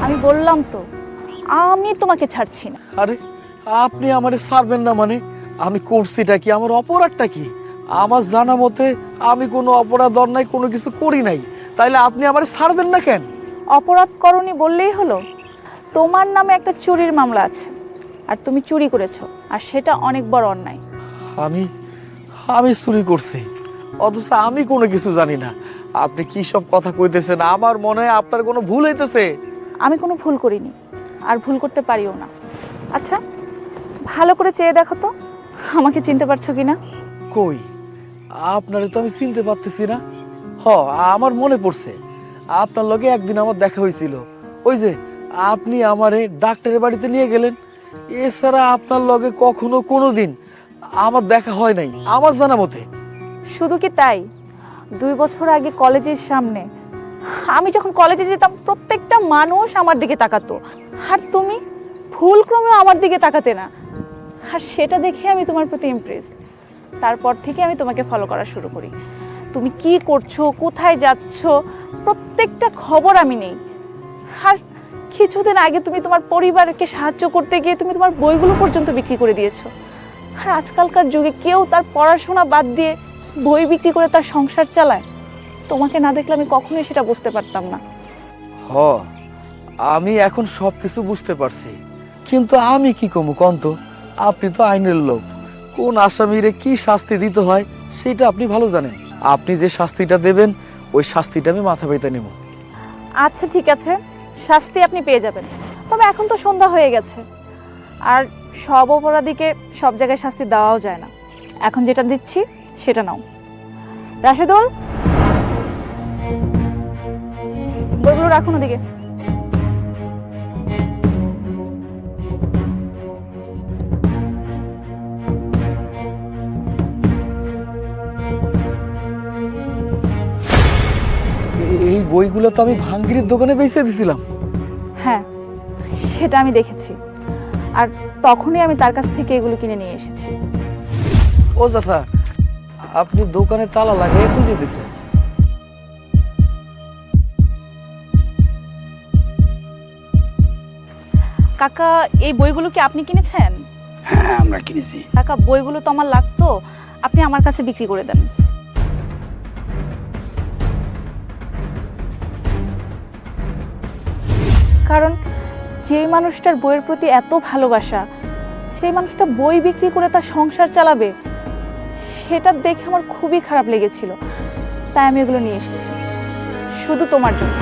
আমি বললাম তো আমি তোমাকে ছাড়ছি না। আরে আপনি আমারে ছাড়বেন না মানে? আমি করছিটা কি, আমার অপরাধটা কি? আমার জানা মতে আমি কোনো অপরাধ অন্যায় কোনো কিছু করি নাই, তাইলে আপনি আমারে ছাড়বেন না কেন? অপরাধ করনি বললেই হলো? তোমার নামে একটা চুরির মামলা আছে, আর তুমি চুরি করেছো, আর সেটা অনেক বড় অন্যায়। আমি আমি চুরি করছি, অথচ আমি কোনো কিছু জানি না। আপনি কি সব কথা কইতেছেন? আমার মনে হয় আপনার কোনো ভুল হইতেছে। আমি কোনো ভুল করিনি, আর ভুল করতে পারিও না। আচ্ছা, ভালো করে চেয়ে দেখো তো আমাকে চিনতে পারছো কিনা। কই, আপনারে তো আমি চিনতে পারতেছি না। আমার মনে পড়ছে, আপনার লগে একদিন আমার দেখা হয়েছিল। ওই যে আপনি আমারে ডাক্তারের বাড়িতে নিয়ে গেলেন। এছাড়া আপনার লগে কখনো কোনোদিন আমার দেখা হয় নাই আমার জানা মতে। শুধু কি তাই, 2 বছর আগে কলেজের সামনে আমি যখন কলেজে যেতাম প্রত্যেকটা মানুষ আমার দিকে তাকাতো, আর তুমি ভুলক্রমেও আমার দিকে তাকাতে না। আর সেটা দেখে আমি তোমার প্রতি ইমপ্রেস। তারপর থেকে আমি তোমাকে ফলো করা শুরু করি। তুমি কি করছো, কোথায় যাচ্ছ, প্রত্যেকটা খবর আমি নেই। আর কিছুদিন আগে তুমি তোমার পরিবারকে সাহায্য করতে গিয়ে তুমি তোমার বইগুলো পর্যন্ত বিক্রি করে দিয়েছো। আর আজকালকার যুগে কেউ তার পড়াশোনা বাদ দিয়ে বই বিক্রি করে তার সংসার চালায়? তোমাকে না দেখলে আমি কখনোই সেটা বুঝতে পারতাম না। আমি এখন সবকিছু বুঝতে পারছি, কিন্তু আমি কি কমু কন্ত? আপনি তো আইনের লোক, কোন আসামিরে কি শাস্তি দিতে হয় সেটা আপনি ভালো জানেন। আপনি যে শাস্তিটা দেবেন ওই শাস্তিটা আমি মাথা পেতে নেব। আচ্ছা ঠিক আছে, শাস্তি আপনি পেয়ে যাবেন, তবে এখন তো সন্ধ্যা হয়ে গেছে, আর সব অপরাধীকে সব জায়গায় শাস্তি দেওয়াও যায় না। এখন যেটা দিচ্ছি সেটা নাও। রাশেদুল, বইগুলো রাখুন ওদিকে। এই বইগুলো তো আমি ভাঙ্গির দোকানে বেচে দিছিলাম। হ্যাঁ, সেটা আমি দেখেছি, আর তখনই আমি তার কাছ থেকে এগুলো কিনে নিয়ে এসেছি। ও চাচা, আপনি দোকানে তালা লাগিয়ে বুঝে দিছেন? কাকা, এই বইগুলো কি আপনি কিনেছেন? হ্যাঁ, আমরা কিনেছি। কাকা, বইগুলো তো আমার লাগতো, আপনি আমার কাছে বিক্রি করে দেন। কারণ যে মানুষটার বইয়ের প্রতি এত ভালোবাসা, সেই মানুষটা বই বিক্রি করে তার সংসার চালাবে, সেটা দেখে আমার খুবই খারাপ লেগেছিল। তাই আমি এগুলো নিয়ে এসেছি শুধু তোমার জন্য।